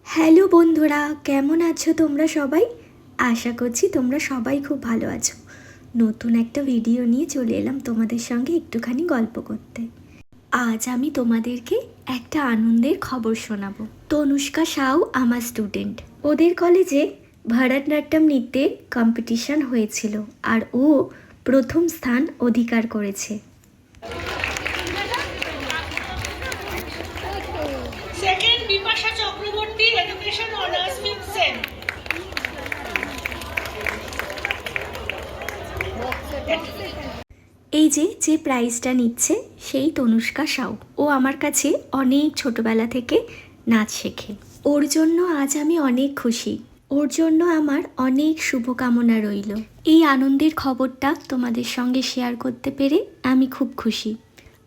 Hello বন্ধুরা, কেমন আছো তোমরা সবাই? আশা করছি তোমরা সবাই খুব ভালো আছো। নতুন একটা ভিডিও নিয়ে চলে এলাম তোমাদের সঙ্গে একটুখানি গল্প করতে। আজ আমি তোমাদেরকে একটা আনন্দের খবর শোনাবো। তনুষ্কা সাউ আমার স্টুডেন্ট। ওদের কলেজে ভারতনাট্যম নৃত্যের কম্পিটিশন হয়েছিল আর ও প্রথম স্থান অধিকার করেছে। Second Bipasha Chakraborty, education honours, 5th same. এই যে প্রাইজটা নিচ্ছে সেই তনুষ্কা সাউ। ও আমার কাছে অনেক ছোটবেলা থেকে নাচ শেখে। ওর জন্য আজ আমি অনেক খুশি। ওর জন্য আমার অনেক শুভকামনা রইল। এই আনন্দের খবরটা তোমাদের সঙ্গে শেয়ার করতে পেরে আমি খুব খুশি।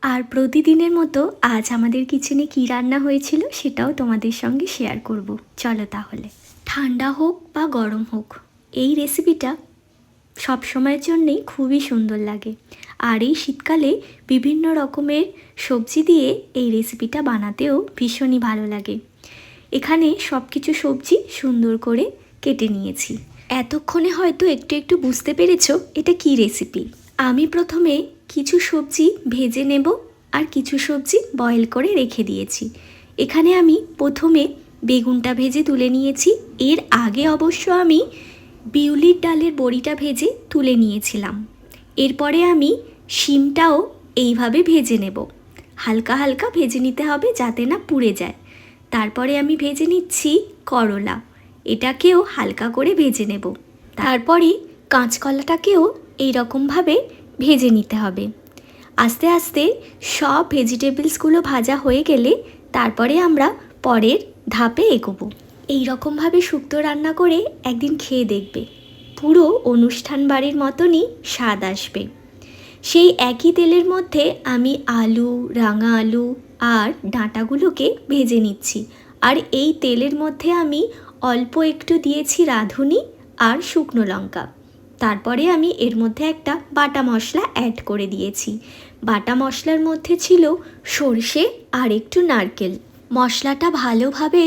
আর প্রতিদিনের মতো আজ আমাদের কিচেনে কী রান্না হয়েছিল সেটাও তোমাদের সঙ্গে শেয়ার করব। চলো তাহলে। ঠান্ডা হোক বা গরম হোক, এই রেসিপিটা সব সময়ের জন্যেই খুবই সুন্দর লাগে। আর এই শীতকালে বিভিন্ন রকমের সবজি দিয়ে এই রেসিপিটা বানাতেও ভীষণই ভালো লাগে। এখানে সব কিছু সবজি সুন্দর করে কেটে নিয়েছি। এতক্ষণে হয়তো একটু একটু বুঝতে পেরেছো এটা কী রেসিপি। আমি প্রথমে কিছু সবজি ভেজে নেব আর কিছু সবজি বয়েল করে রেখে দিয়েছি। এখানে আমি প্রথমে বেগুনটা ভেজে তুলে নিয়েছি। এর আগে অবশ্য আমি বিউলির ডালের বড়িটা ভেজে তুলে নিয়েছিলাম। এরপরে আমি শিমটাও এইভাবে ভেজে নেব। হালকা হালকা ভেজে নিতে হবে যাতে না পুড়ে যায়। তারপরে আমি ভেজে নিচ্ছি করলা, এটাকেও হালকা করে ভেজে নেব। তারপরে কাঁচকলাটাকেও এইরকমভাবে ভেজে নিতে হবে। আস্তে আস্তে সব ভেজিটেবলসগুলো ভাজা হয়ে গেলে তারপরে আমরা পরের ধাপে এগোবো। এই রকমভাবে শুক্তো রান্না করে একদিন খেয়ে দেখবে, পুরো অনুষ্ঠান বাড়ির মতনই স্বাদ আসবে। সেই একই তেলের মধ্যে আমি আলু, রাঙা আলু আর ডাঁটাগুলোকে ভেজে নিচ্ছি। আর এই তেলের মধ্যে আমি অল্প একটু দিয়েছি রাঁধুনি আর শুকনো লঙ্কা। তারপরে আমি এর মধ্যে একটা বাটা মশলা অ্যাড করে দিয়েছি। বাটা মশলার মধ্যে ছিল সর্ষে আর একটু নারকেল। মশলাটা ভালোভাবে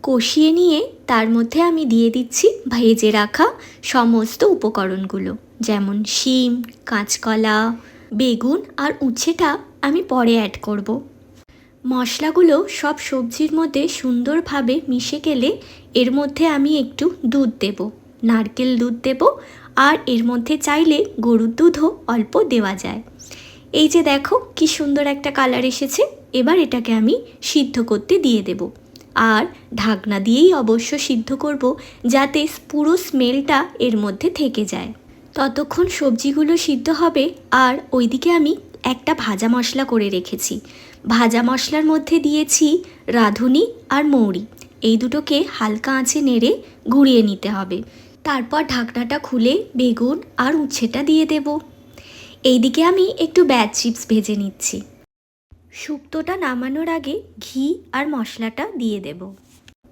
কষিয়ে নিয়ে তার মধ্যে আমি দিয়ে দিচ্ছি ভেজে রাখা সমস্ত উপকরণগুলো, যেমন শিম, কাঁচকলা, বেগুন আর উচ্ছেটা আমি পরে অ্যাড করব। মশলাগুলো সব সবজির মধ্যে সুন্দরভাবে মিশে গেলে এর মধ্যে আমি একটু দুধ দেব, নারকেল দুধ দেব। আর এর মধ্যে চাইলে গরুর দুধও অল্প দেওয়া যায়। এই যে দেখো কি সুন্দর একটা কালার এসেছে। এবার এটাকে আমি সিদ্ধ করতে দিয়ে দেব। আর ঢাকনা দিয়েই অবশ্য সিদ্ধ করব যাতে পুরো স্মেলটা এর মধ্যে থেকে যায়। ততক্ষণ সবজিগুলো সিদ্ধ হবে। আর ওইদিকে আমি একটা ভাজা মশলা করে রেখেছি। ভাজা মশলার মধ্যে দিয়েছি রাঁধুনি আর মৌরি। এই দুটোকে হালকা আঁচে নেড়ে ঘুরিয়ে নিতে হবে। তারপর ঢাকনাটা খুলে বেগুন আর উচ্ছেটা দিয়ে দেব। এইদিকে আমি একটু ব্যাচ চিপস ভেজে নিচ্ছি। শুক্তোটা নামানোর আগে ঘি আর মশলাটা দিয়ে দেব।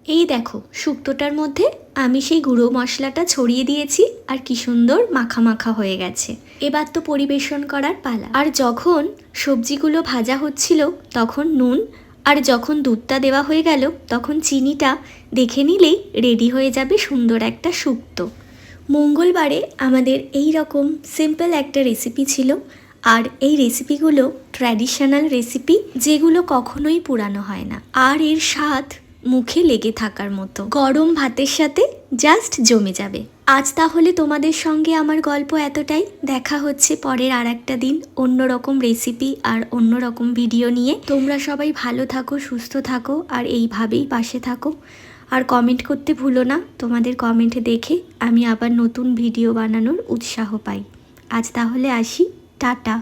এই দেখো শুক্তোটার মধ্যে আমি সেই গুঁড়ো মশলাটা ছড়িয়ে দিয়েছি আর কি সুন্দর মাখা মাখা হয়ে গেছে। এবার তো পরিবেশন করার পালা। আর যখন সবজিগুলো ভাজা হচ্ছিল তখন নুন, আর যখন দুধটা দেওয়া হয়ে গেল তখন চিনিটা দেখে নিলেই রেডি হয়ে যাবে সুন্দর একটা শুক্তো। মঙ্গলবারে আমাদের এই রকম সিম্পল একটা রেসিপি ছিল। আর এই রেসিপিগুলো ট্র্যাডিশনাল রেসিপি, যেগুলো কখনোই পুরানো হয় না। আর এর স্বাদ মুখে লেগে থাকার মতো, গরম ভাতের সাথে জাস্ট জমে যাবে। আজ তাহলে তোমাদের সঙ্গে আমার গল্প এতটাই। দেখা হচ্ছে পরের আর একটা দিন অন্যরকম রেসিপি আর অন্যরকম ভিডিও নিয়ে। তোমরা সবাই ভালো থাকো, সুস্থ থাকো আর এইভাবেই পাশে থাকো। আর কমেন্ট করতে ভুলো না। তোমাদের কমেন্ট দেখে আমি আবার নতুন ভিডিও বানানোর উৎসাহ পাই। আজ তাহলে আসি, টাটা।